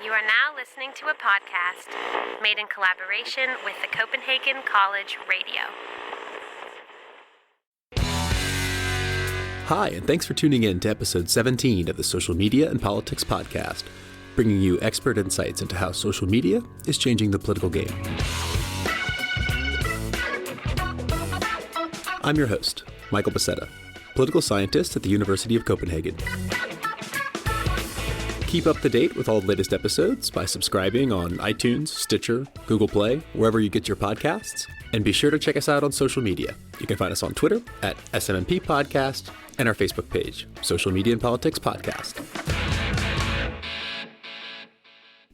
You are now listening to a podcast made in collaboration with the Copenhagen College Radio. Hi, and thanks for tuning in to episode 17 of the Social Media and Politics Podcast, bringing you expert insights into how social media is changing the political game. I'm your host, Michael Becerra, political scientist at the University of Copenhagen. Keep up to date with all the latest episodes by subscribing on iTunes, Stitcher, Google Play, wherever you get your podcasts. And be sure to check us out on social media. You can find us on Twitter at SMMP Podcast and our Facebook page, Social Media and Politics Podcast.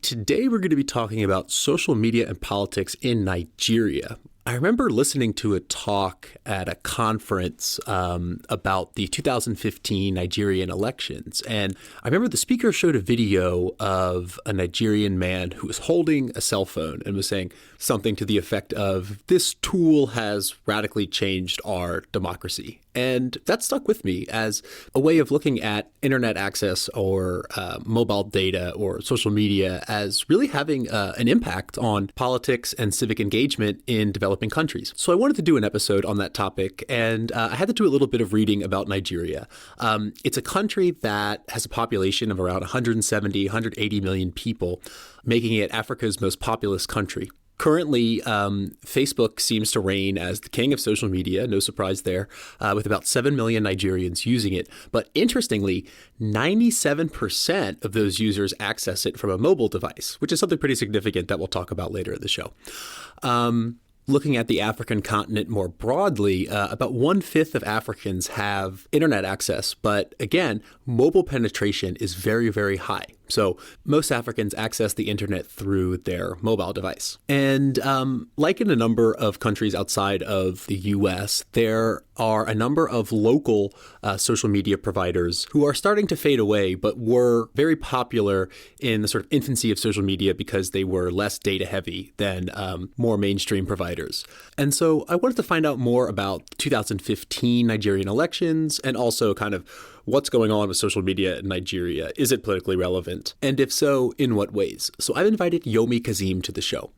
Today we're going to be talking about social media and politics in Nigeria. I remember listening to a talk at a conference about the 2015 Nigerian elections. And I remember the speaker showed a video of a Nigerian man who was holding a cell phone and was saying something to the effect of, "This tool has radically changed our democracy." And that stuck with me as a way of looking at internet access or mobile data or social media as really having an impact on politics and civic engagement in developing countries. So I wanted to do an episode on that topic, and I had to do a little bit of reading about Nigeria. It's a country that has a population of around 170, 180 million people, making it Africa's most populous country. Currently, Facebook seems to reign as the king of social media, no surprise there, with about 7 million Nigerians using it. But interestingly, 97% of those users access it from a mobile device, which is something pretty significant that we'll talk about later in the show. Looking at the African continent more broadly, about 1/5 of Africans have internet access. But again, mobile penetration is very, very high. So most Africans access the internet through their mobile device. And like in a number of countries outside of the US, there are a number of local social media providers who are starting to fade away, but were very popular in the sort of infancy of social media because they were less data heavy than more mainstream providers. And so I wanted to find out more about 2015 Nigerian elections and also kind of what's going on with social media in Nigeria. Is it politically relevant? And if so, in what ways? So I've invited Yomi Kazeem to the show.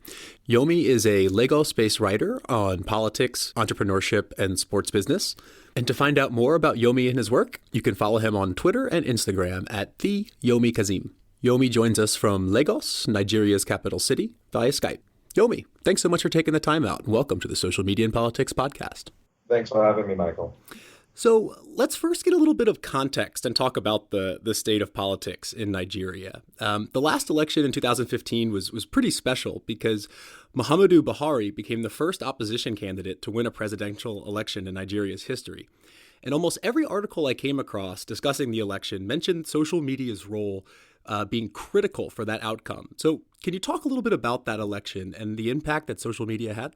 Yomi is a Lagos-based writer on politics, entrepreneurship, and sports business. And to find out more about Yomi and his work, you can follow him on Twitter and Instagram at the Yomi Kazeem. Yomi joins us from Lagos, Nigeria's capital city, via Skype. Yomi, thanks so much for taking the time out. Welcome to the Social Media and Politics Podcast. Thanks for having me, Michael. So let's first get a little bit of context and talk about the state of politics in Nigeria. The last election in 2015 was pretty special because Muhammadu Buhari became the first opposition candidate to win a presidential election in Nigeria's history. And almost every article I came across discussing the election mentioned social media's role being critical for that outcome. So can you talk a little bit about that election and the impact that social media had?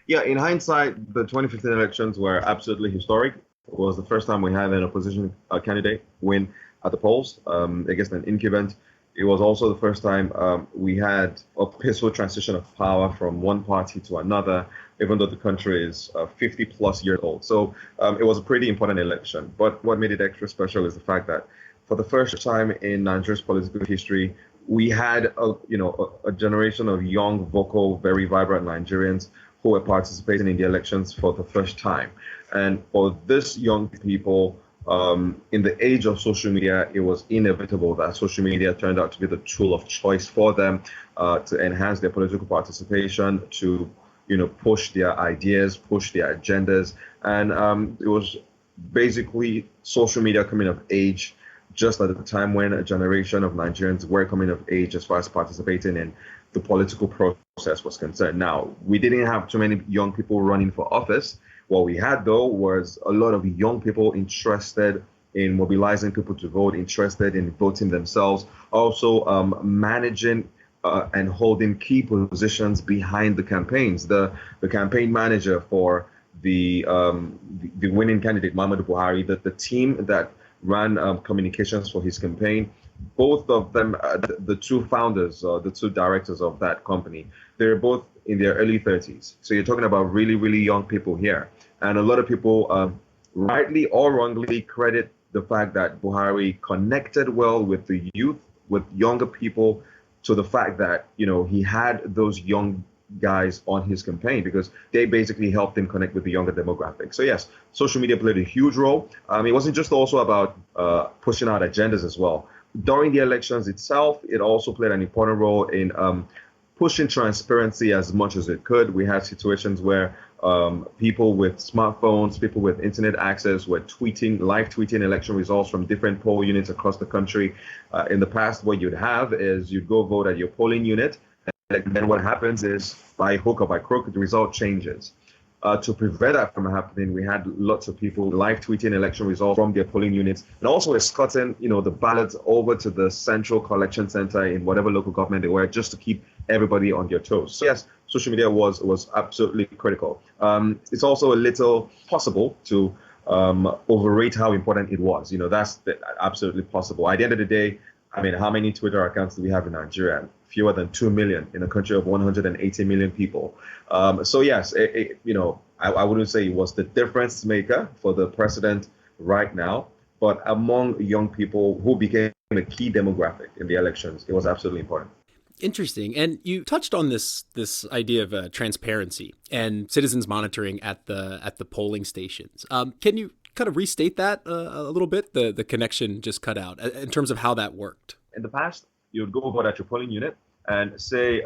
Yeah, in hindsight, the 2015 elections were absolutely historic. It was the first time we had an opposition candidate win at the polls against an incumbent. It was also the first time we had a peaceful transition of power from one party to another, even though the country is 50 plus years old. So it was a pretty important election. But what made it extra special is the fact that for the first time in Nigeria's political history, we had a generation of young, vocal, very vibrant Nigerians who were participating in the elections for the first time. And for these young people, in the age of social media, it was inevitable that social media turned out to be the tool of choice for them to enhance their political participation, to push their ideas, push their agendas. And it was basically social media coming of age just at the time when a generation of Nigerians were coming of age as far as participating in the political process was concerned. Now, we didn't have too many young people running for office. What we had, though, was a lot of young people interested in mobilizing people to vote, interested in voting themselves, also managing and holding key positions behind the campaigns. The campaign manager for the winning candidate, Muhammadu Buhari, the team that ran communications for his campaign, both of them, the two founders, the two directors of that company, they're both in their early 30s. So you're talking about really, really young people here. And a lot of people, rightly or wrongly, credit the fact that Buhari connected well with the youth, with younger people, to the fact that, he had those young guys on his campaign because they basically helped him connect with the younger demographic. So yes, social media played a huge role. It wasn't just also about pushing out agendas as well. During the elections itself, it also played an important role in pushing transparency as much as it could. We had situations where people with smartphones, people with internet access were live tweeting election results from different poll units across the country. In the past, what you'd have is you'd go vote at your polling unit, and then what happens is by hook or by crook, the result changes. To prevent that from happening, we had lots of people live tweeting election results from their polling units, and also escorting, the ballots over to the central collection center in whatever local government they were, just to keep everybody on their toes. So yes, social media was absolutely critical. It's also a little possible to overrate how important it was. That's absolutely possible. At the end of the day, how many Twitter accounts do we have in Nigeria? Fewer than 2 million in a country of 180 million people. So yes, I wouldn't say it was the difference maker for the president right now, but among young people who became a key demographic in the elections, it was absolutely important. Interesting. And you touched on this idea of transparency and citizens monitoring at the polling stations. Can you kind of restate that a little bit? The connection just cut out in terms of how that worked. In the past, you would go vote at your polling unit and say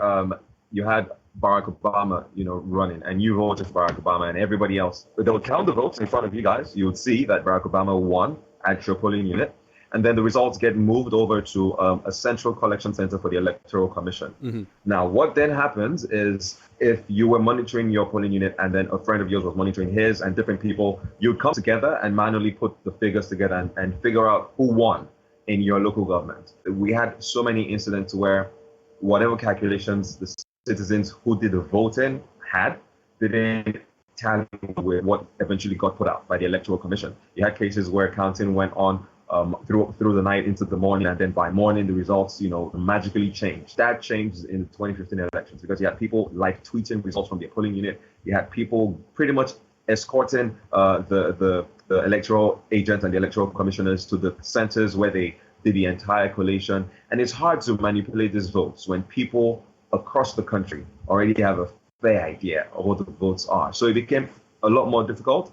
you had Barack Obama, running, and you voted for Barack Obama, and everybody else. They would count the votes in front of you guys. You would see that Barack Obama won at your polling unit. And then the results get moved over to a central collection center for the Electoral Commission. Mm-hmm. Now, what then happens is if you were monitoring your polling unit and then a friend of yours was monitoring his and different people, you'd come together and manually put the figures together and figure out who won in your local government. We had so many incidents where whatever calculations the citizens who did the voting had didn't tally with what eventually got put out by the Electoral Commission. You had cases where counting went on through the night into the morning, and then by morning the results, magically changed. That changed in the 2015 elections because you had people live tweeting results from their polling unit. You had people pretty much escorting the electoral agents and the electoral commissioners to the centers where they did the entire collation. And it's hard to manipulate these votes when people across the country already have a fair idea of what the votes are. So it became a lot more difficult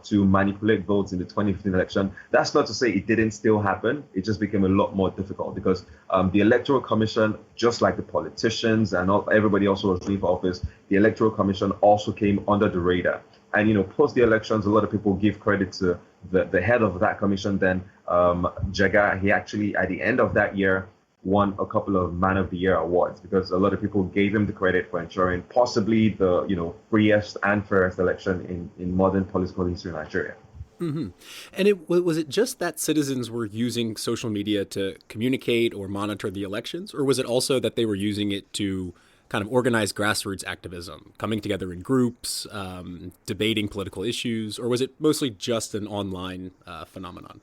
to manipulate votes in the 2015 election. That's not to say it didn't still happen. It just became a lot more difficult because the Electoral Commission, just like the politicians and everybody else who was running for office, the Electoral Commission also came under the radar. And, post the elections, a lot of people give credit to the head of that commission, then Jaga. He actually, at the end of that year, won a couple of Man of the Year awards because a lot of people gave him the credit for ensuring possibly the freest and fairest election in modern political history in Nigeria. Mm-hmm. And was it just that citizens were using social media to communicate or monitor the elections, or was it also that they were using it to kind of organize grassroots activism, coming together in groups, debating political issues, or was it mostly just an online phenomenon?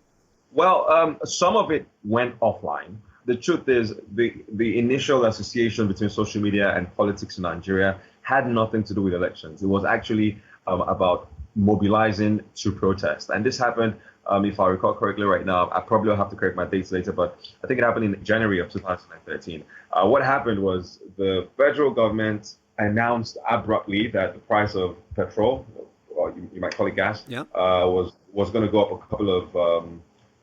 Well, some of it went offline. The truth is, the initial association between social media and politics in Nigeria had nothing to do with elections. It was actually about mobilizing to protest. And this happened, if I recall correctly right now, I probably will have to correct my dates later, but I think it happened in January of 2013. What happened was the federal government announced abruptly that the price of petrol, or you might call it gas, was going to go up a couple of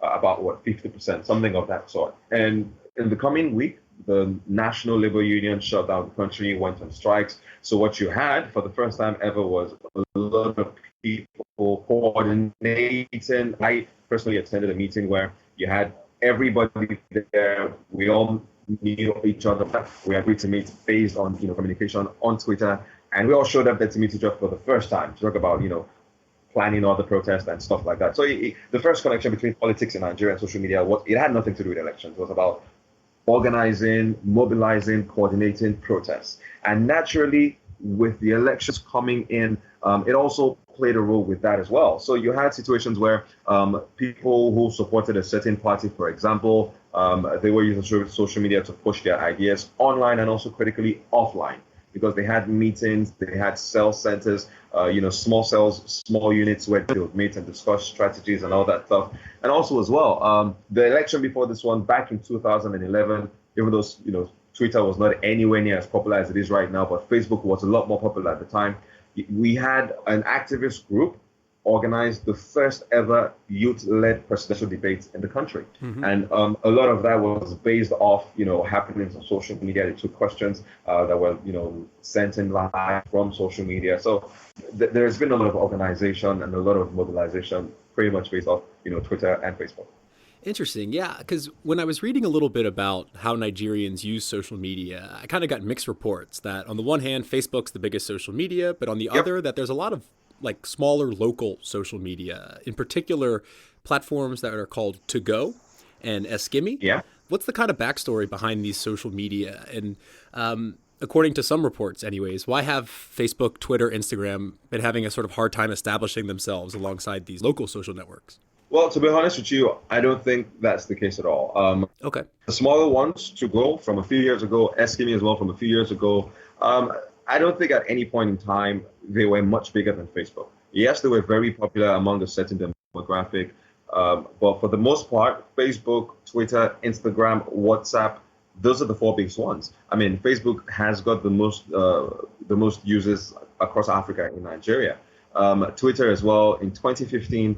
about 50%, something of that sort. And in the coming week, the National Labor Union shut down the country, went on strikes. So what you had for the first time ever was a lot of people coordinating. I personally attended a meeting where you had everybody there. We all knew each other. We agreed to meet based on communication on Twitter, and we all showed up there to meet each other for the first time to talk about planning all the protests and stuff like that. So the first connection between politics in Nigeria and social media it had nothing to do with elections. It was about organizing, mobilizing, coordinating protests. And naturally, with the elections coming in, it also played a role with that as well. So you had situations where people who supported a certain party, for example, they were using social media to push their ideas online and also critically offline, because they had meetings, they had cell centers, small cells, small units where they would meet and discuss strategies and all that stuff. And also as well, the election before this one, back in 2011, even though Twitter was not anywhere near as popular as it is right now, but Facebook was a lot more popular at the time. We had an activist group organize the first ever youth-led presidential debates in the country. And a lot of that was based off, happenings on social media. They took questions that were, sent in live from social media. So there's been a lot of organization and a lot of mobilization pretty much based off, Twitter and Facebook. Interesting. Yeah, because when I was reading a little bit about how Nigerians use social media, I kind of got mixed reports that on the one hand, Facebook's the biggest social media, but on the other, that there's a lot of like smaller local social media, in particular platforms that are called To Go and Eskimi. Yeah. What's the kind of backstory behind these social media? And according to some reports anyways, why have Facebook, Twitter, Instagram been having a sort of hard time establishing themselves alongside these local social networks? Well, to be honest with you, I don't think that's the case at all. Okay. The smaller ones, To Go from a few years ago, Eskimi as well from a few years ago, I don't think at any point in time they were much bigger than Facebook. Yes, they were very popular among a certain demographic, but for the most part, Facebook, Twitter, Instagram, WhatsApp, those are the four biggest ones. I mean, Facebook has got the most users across Africa in Nigeria. Twitter as well. In 2015,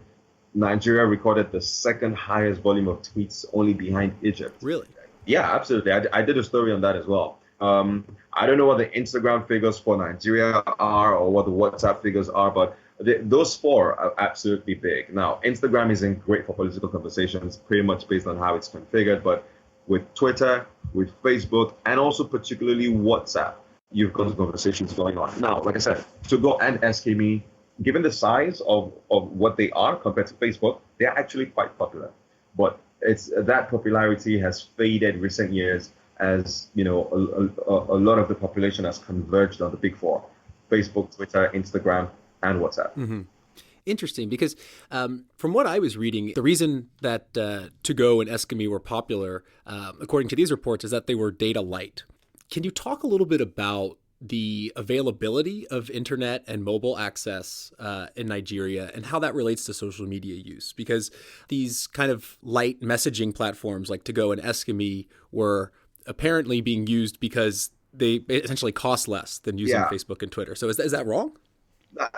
Nigeria recorded the second highest volume of tweets, only behind Egypt. Really? Yeah, absolutely. I did a story on that as well. I don't know what the Instagram figures for Nigeria are or what the WhatsApp figures are, but those four are absolutely big. Now, Instagram isn't great for political conversations, pretty much based on how it's configured, but with Twitter, with Facebook, and also particularly WhatsApp, you've got conversations going on. Now, like I said, To Go and SKME, given the size of what they are compared to Facebook, they're actually quite popular. But it's that popularity has faded recent years as, a lot of the population has converged on the big four: Facebook, Twitter, Instagram, and WhatsApp. Mm-hmm. Interesting, because from what I was reading, the reason that To Go and Eskimi were popular, according to these reports, is that they were data light. Can you talk a little bit about the availability of internet and mobile access in Nigeria and how that relates to social media use? Because these kind of light messaging platforms like To Go and Eskimi were apparently being used because they essentially cost less than using Facebook and Twitter. So is that wrong?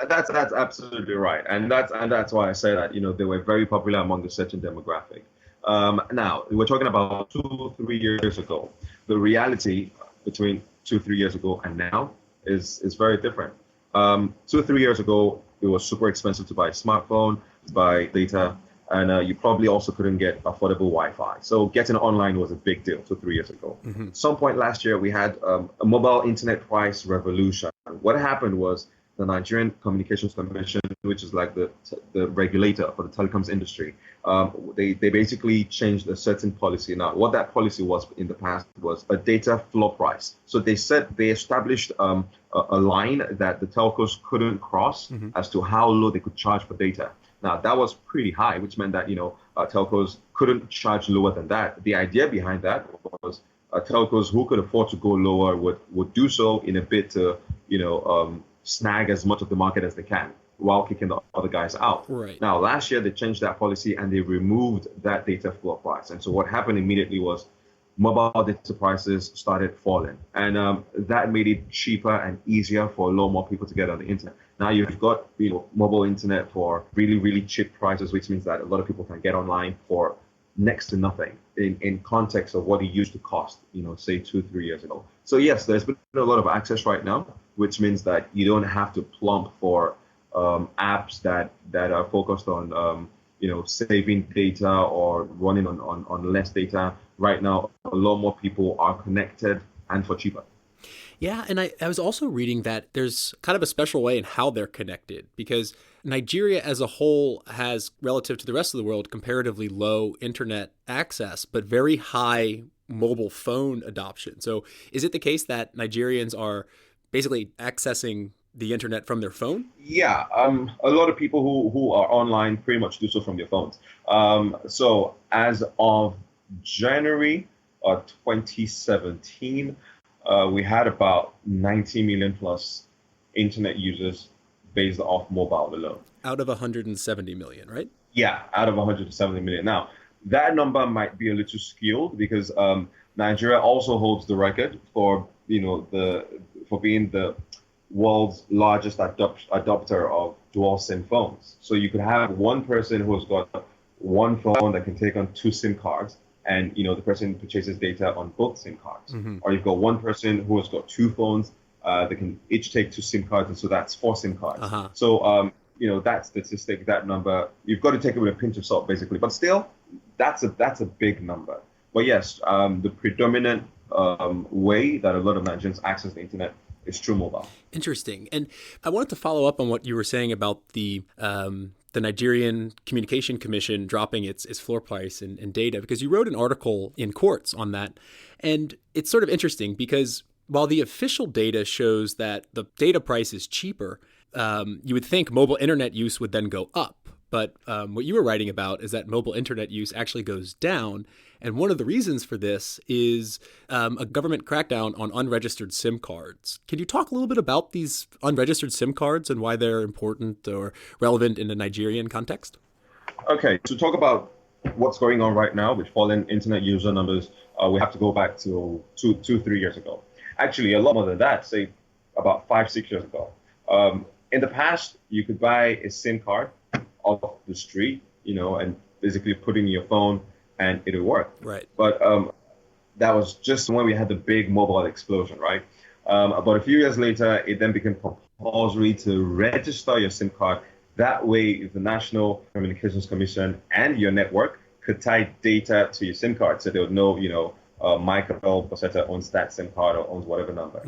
That's absolutely right, and that's why I say that they were very popular among the certain demographic. Now we're talking about 2-3 years ago. The reality between 2-3 years ago and now is very different. 2-3 years ago, it was super expensive to buy a smartphone, to buy data, and you probably also couldn't get affordable Wi-Fi. So getting online was a big deal 2-3 years ago. Mm-hmm. At some point last year, we had a mobile internet price revolution. What happened was the Nigerian Communications Commission, which is like the regulator for the telecoms industry, they basically changed a certain policy. Now, what that policy was in the past was a data floor price. So they established a line that the telcos couldn't cross as to how low they could charge for data. Now, that was pretty high, which meant that telcos couldn't charge lower than that. The idea behind that was telcos who could afford to go lower would do so in a bid to snag as much of the market as they can while kicking the other guys out. Right. Now, last year they changed that policy and they removed that data floor price. And so what happened immediately was mobile data prices started falling, and that made it cheaper and easier for a lot more people to get on the internet. Now you've got mobile internet for really, really cheap prices, which means that a lot of people can get online for next to nothing in context of what it used to cost, say 2-3 years ago. So yes, there's been a lot of access right now, which means that you don't have to plump for apps that are focused on saving data or running on less data. Right now, a lot more people are connected and for cheaper. Yeah, and I was also reading that there's kind of a special way in how they're connected, because Nigeria as a whole has, relative to the rest of the world, comparatively low internet access, but very high mobile phone adoption. So is it the case that Nigerians are basically accessing the internet from their phone? Yeah, a lot of people who are online pretty much do so from their phones. So as of January 2017, we had about 90 million plus internet users based off mobile alone. Out of 170 million, right? Yeah, out of 170 million. Now, That number might be a little skewed because Nigeria also holds the record for being the world's largest adopter of dual SIM phones. So you could have one person who's got one phone that can take on two SIM cards, and the person purchases data on both SIM cards. Or you've got one person who has got two phones that can each take two SIM cards, and so that's four SIM cards. So that statistic, that number, you've got to take it with a pinch of salt, basically. But still, that's a big number. But yes, the predominant way that a lot of Nigerians access the internet is through mobile. Interesting. And I wanted to follow up on what you were saying about the Nigerian Communication Commission dropping its floor price in data, because you wrote an article in Quartz on that. And it's sort of interesting because while the official data shows that the data price is cheaper, you would think mobile internet use would then go up. But what you were writing about is that mobile internet use actually goes down. And one of the reasons for this is a government crackdown on unregistered SIM cards. Can you talk a little bit about these unregistered SIM cards and why they're important or relevant in the Nigerian context? Okay, to talk about what's going on right now with falling internet user numbers, we have to go back to 3 years ago. Actually, a lot more than that, say about 5-6 years ago. In the past, you could buy a SIM card off the street, and basically put in your phone and it would work. Right. But that was just when we had the big mobile explosion, right? About a few years later, it then became compulsory to register your SIM card. That way, the National Communications Commission and your network could tie data to your SIM card, so they would know, Michael Bosetta owns that SIM card or owns whatever number.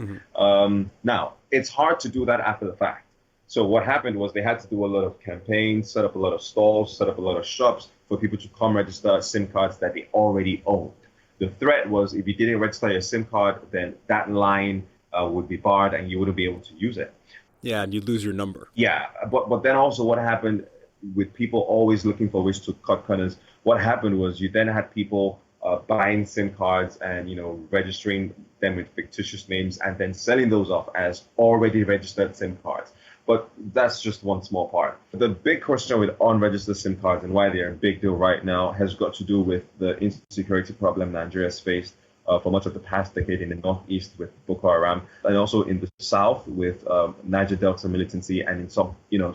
Now, it's hard to do that after the fact. So what happened was they had to do a lot of campaigns, set up a lot of stalls, set up a lot of shops for people to come register SIM cards that they already owned. The threat was if you didn't register your SIM card, then that line would be barred and you wouldn't be able to use it. Yeah, and you'd lose your number. Yeah, but then also what happened with people always looking for ways to cut corners, what happened was you then had people buying SIM cards and registering them with fictitious names and then selling those off as already registered SIM cards. But that's just one small part. The big question with unregistered SIM cards and why they're a big deal right now has got to do with the insecurity problem Nigeria has faced for much of the past decade in the northeast with Boko Haram, and also in the south with Niger Delta militancy, and in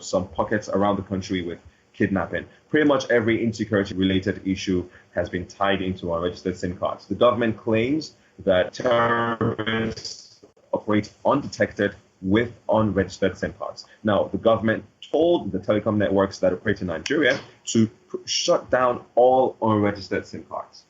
some pockets around the country with kidnapping. Pretty much every insecurity-related issue has been tied into unregistered SIM cards. The government claims that terrorists operate undetected with unregistered SIM cards. Now, the government told the telecom networks that operate in Nigeria to shut down all unregistered SIM cards.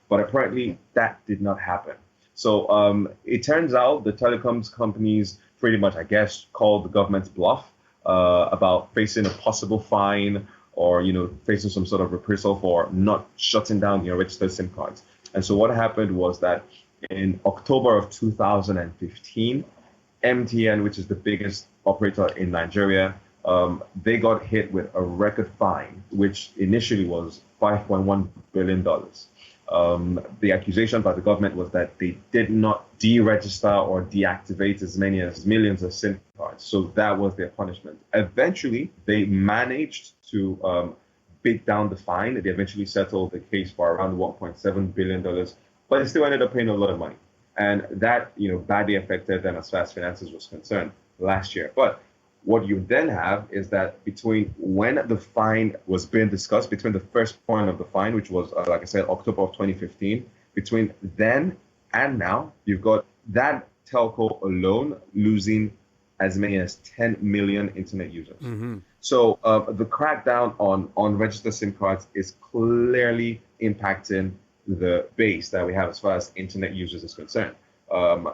But apparently that did not happen. So it turns out the telecoms companies pretty much, I guess, called the government's bluff about facing a possible fine or, facing some sort of reprisal for not shutting down the unregistered SIM cards. And so what happened was that in October of 2015, MTN, which is the biggest operator in Nigeria, they got hit with a record fine, which initially was $5.1 billion. The accusation by the government was that they did not deregister or deactivate as many as millions of SIM cards. So that was their punishment. Eventually, they managed to beat down the fine. They eventually settled the case for around $1.7 billion, but they still ended up paying a lot of money. And that, badly affected them as far as finances was concerned last year. But what you then have is that between when the fine was being discussed, between the first point of the fine, which was, like I said, October of 2015, between then and now, you've got that telco alone losing as many as 10 million internet users. So the crackdown on unregistered SIM cards is clearly impacting the base that we have as far as internet users is concerned.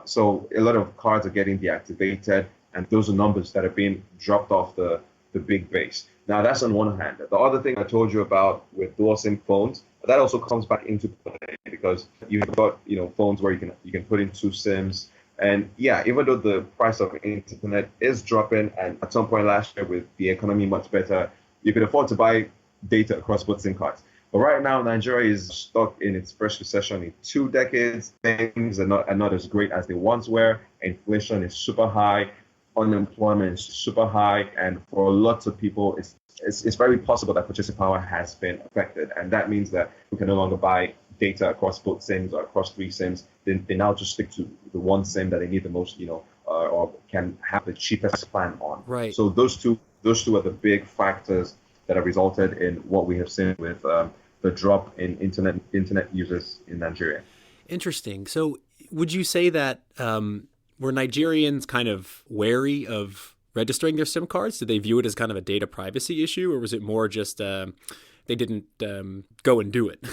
So a lot of cards are getting deactivated, and those are numbers that are being dropped off the big base. Now, that's on one hand. The other thing I told you about with dual SIM phones, that also comes back into play because you've got phones where you can put in two SIMs. And yeah, even though the price of internet is dropping, and at some point last year with the economy much better, you could afford to buy data across both SIM cards. But right now, Nigeria is stuck in its first recession in 2 decades. Things are not as great as they once were. Inflation is super high. unemployment is super high, and for lots of people, it's very possible that purchasing power has been affected, and that means that we can no longer buy data across both SIMs or across three SIMs. They now just stick to the one SIM that they need the most, or can have the cheapest plan on. Right. So those two are the big factors that have resulted in what we have seen with the drop in internet users in Nigeria. Interesting. So would you say that were Nigerians kind of wary of registering their SIM cards? Did they view it as kind of a data privacy issue, or was it more just they didn't go and do it,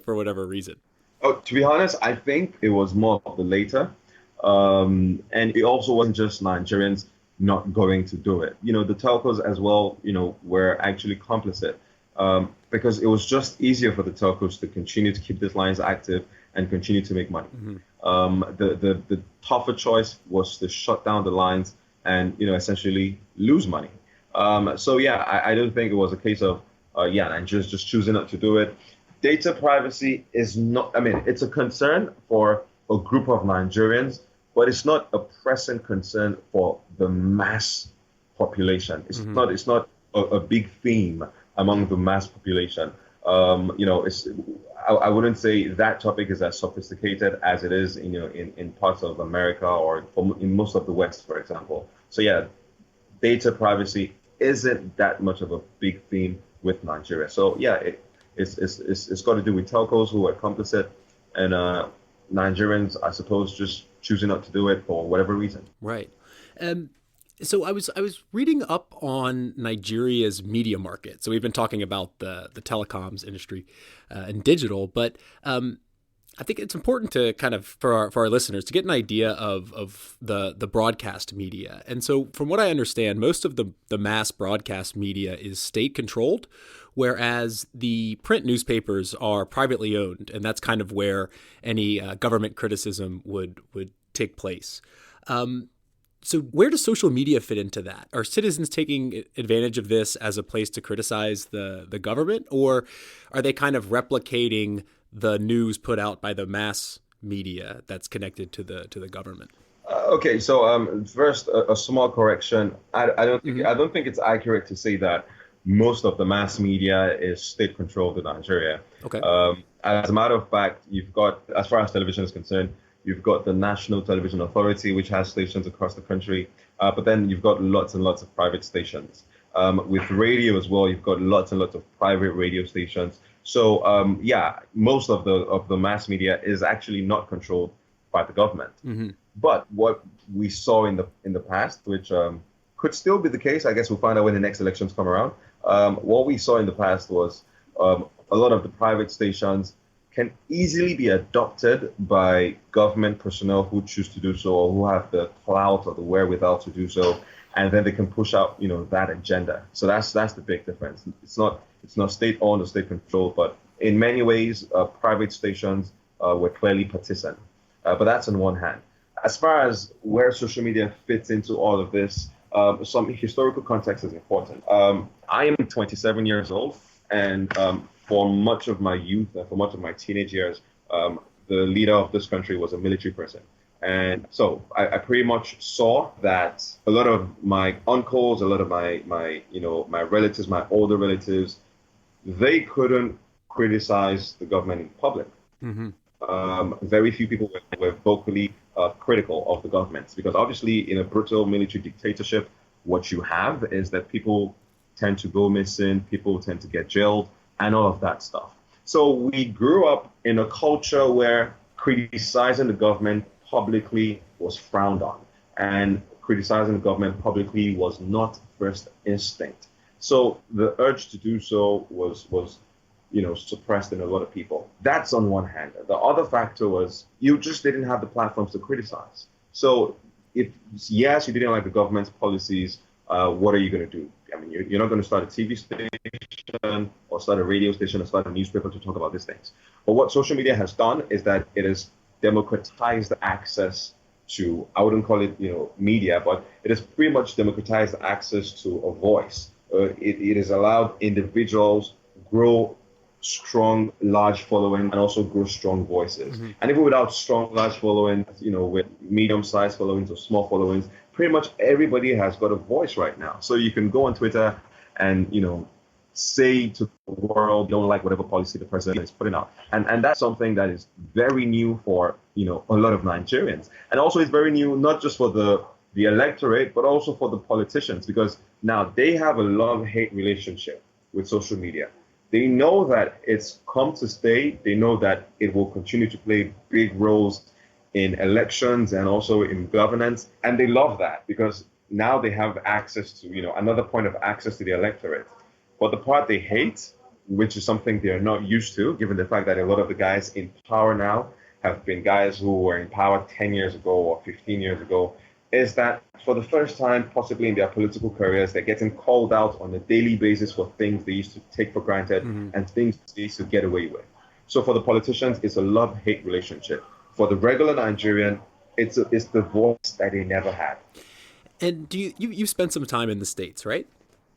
for whatever reason? Oh, to be honest, I think it was more of the later. And it also wasn't just Nigerians not going to do it. The telcos as well, were actually complicit, because it was just easier for the telcos to continue to keep these lines active and continue to make money. The tougher choice was to shut down the lines and essentially lose money. So yeah, I don't think it was a case of Nigerians just choosing not to do it. Data privacy is not. I mean, it's a concern for a group of Nigerians, but it's not a pressing concern for the mass population. It's not a big theme among the mass population. I wouldn't say that topic is as sophisticated as it is in parts of America or in most of the West, for example. So yeah, data privacy isn't that much of a big theme with Nigeria. So yeah, it's got to do with telcos who are complicit, and Nigerians, I suppose, just choosing not to do it for whatever reason. Right. So I was reading up on Nigeria's media market. So we've been talking about the telecoms industry and digital, but I think it's important to kind of for our listeners to get an idea of the broadcast media. And so from what I understand, most of the mass broadcast media is state controlled, whereas the print newspapers are privately owned, and that's kind of where any government criticism would take place. So where does social media fit into that? Are citizens taking advantage of this as a place to criticize the government, or are they kind of replicating the news put out by the mass media that's connected to the government? Okay, so first a small correction. I don't think it's accurate to say that most of the mass media is state controlled in Nigeria. Okay. As a matter of fact, you've got, as far as television is concerned, you've got the National Television Authority, which has stations across the country, but then you've got lots and lots of private stations. With radio as well, you've got lots and lots of private radio stations. So most of the mass media is actually not controlled by the government. Mm-hmm. But what we saw in the past, which could still be the case, I guess we'll find out when the next elections come around. What we saw in the past was a lot of the private stations can easily be adopted by government personnel who choose to do so, or who have the clout or the wherewithal to do so, and then they can push out, that agenda. So that's the big difference. It's not state owned or state controlled, but in many ways, private stations were clearly partisan. But that's on one hand. As far as where social media fits into all of this, some historical context is important. I am 27 years old, and for much of my youth and for much of my teenage years, the leader of this country was a military person. And so I pretty much saw that a lot of my uncles, a lot of my relatives, my older relatives, they couldn't criticize the government in public. Mm-hmm. Very few people were vocally critical of the government, because obviously in a brutal military dictatorship, what you have is that people tend to go missing, people tend to get jailed, and all of that stuff. So we grew up in a culture where criticizing the government publicly was frowned on, and criticizing the government publicly was not first instinct. So the urge to do so was suppressed in a lot of people. That's on one hand. The other factor was you just didn't have the platforms to criticize. So if, yes, you didn't like the government's policies, what are you going to do? I mean, you're not going to start a TV station or start a radio station or start a newspaper to talk about these things. But what social media has done is that it has democratized access to, I wouldn't call it, media, but it has pretty much democratized access to a voice. It has allowed individuals grow strong, large following and also grow strong voices. Mm-hmm. And even without strong, large followings, with medium-sized followings or small followings, pretty much everybody has got a voice right now. So you can go on Twitter and, say to the world you don't like whatever policy the president is putting out. And that's something that is very new for, a lot of Nigerians. And also it's very new, not just for the electorate, but also for the politicians, because now they have a love-hate relationship with social media. They know that it's come to stay. They know that it will continue to play big roles in elections and also in governance. And they love that because now they have access to, another point of access to the electorate. But the part they hate, which is something they're not used to, given the fact that a lot of the guys in power now have been guys who were in power 10 years ago or 15 years ago, is that for the first time possibly in their political careers, they're getting called out on a daily basis for things they used to take for granted and things they used to get away with. So for the politicians, it's a love-hate relationship. For the regular Nigerian, it's the voice that they never had. And do you've spent some time in the States, right?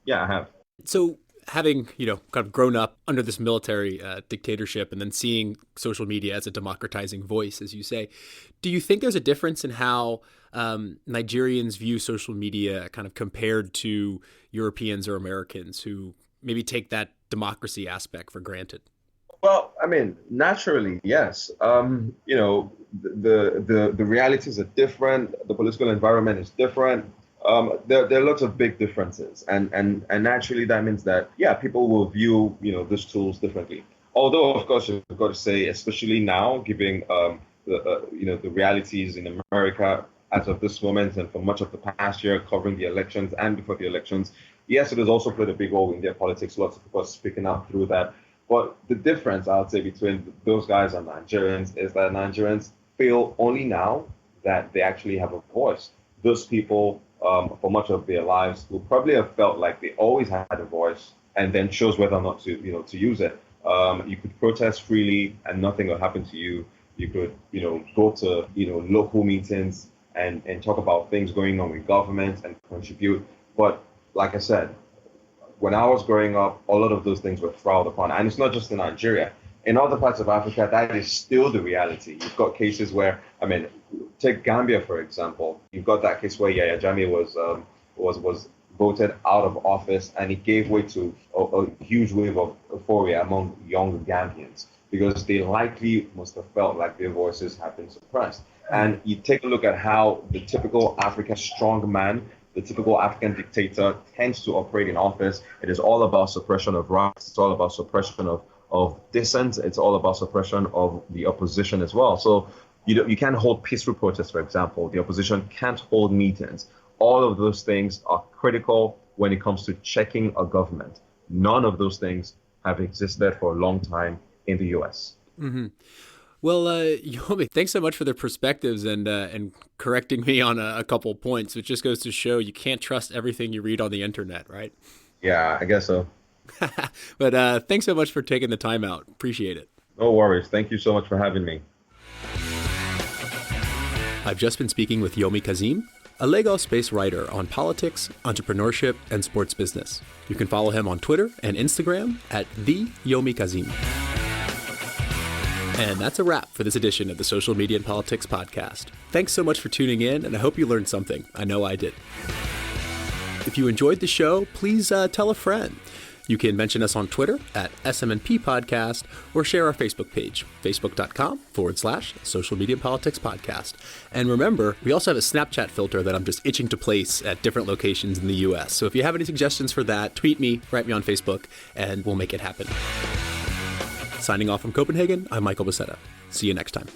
Yeah, I have. So having, kind of grown up under this military dictatorship and then seeing social media as a democratizing voice, as you say, do you think there's a difference in how Nigerians view social media kind of compared to Europeans or Americans who maybe take that democracy aspect for granted? Well, I mean, naturally, yes. The realities are different. The political environment is different. There are lots of big differences, and naturally that means that people will view these tools differently. Although of course you've got to say, especially now, given the realities in America as of this moment and for much of the past year, covering the elections and before the elections, yes, it has also played a big role in their politics. Lots of people are speaking out through that. But the difference, I would say, between those guys and Nigerians is that Nigerians feel only now that they actually have a voice. Those people, for much of their lives, will probably have felt like they always had a voice and then chose whether or not to use it. You could protest freely and nothing will happen to you. You could, go to, local meetings and talk about things going on with government and contribute. But like I said, when I was growing up, a lot of those things were frowned upon. And it's not just in Nigeria. In other parts of Africa, that is still the reality. You've got cases where, take Gambia, for example. You've got that case where Yahya Jammeh was voted out of office, and it gave way to a huge wave of euphoria among young Gambians because they likely must have felt like their voices have been suppressed. And you take a look at how the typical African strongman, the typical African dictator tends to operate in office. It is all about suppression of rights. It's all about suppression of dissent. It's all about suppression of the opposition as well. So you can't hold peaceful protests, for example. The opposition can't hold meetings. All of those things are critical when it comes to checking a government. None of those things have existed for a long time in the U.S. Mm-hmm. Well, Yomi, thanks so much for the perspectives and correcting me on a couple points, which just goes to show you can't trust everything you read on the internet, right? Yeah, I guess so. But thanks so much for taking the time out. Appreciate it. No worries. Thank you so much for having me. I've just been speaking with Yomi Kazeem, a Lagos-based writer on politics, entrepreneurship, and sports business. You can follow him on Twitter and Instagram at @TheYomiKazeem. And that's a wrap for this edition of the Social Media and Politics Podcast. Thanks so much for tuning in, and I hope you learned something. I know I did. If you enjoyed the show, please tell a friend. You can mention us on Twitter at SMNP Podcast or share our Facebook page, facebook.com/Social Media and Politics Podcast. And remember, we also have a Snapchat filter that I'm just itching to place at different locations in the US. So if you have any suggestions for that, tweet me, write me on Facebook, and we'll make it happen. Signing off from Copenhagen, I'm Michael Becerra. See you next time.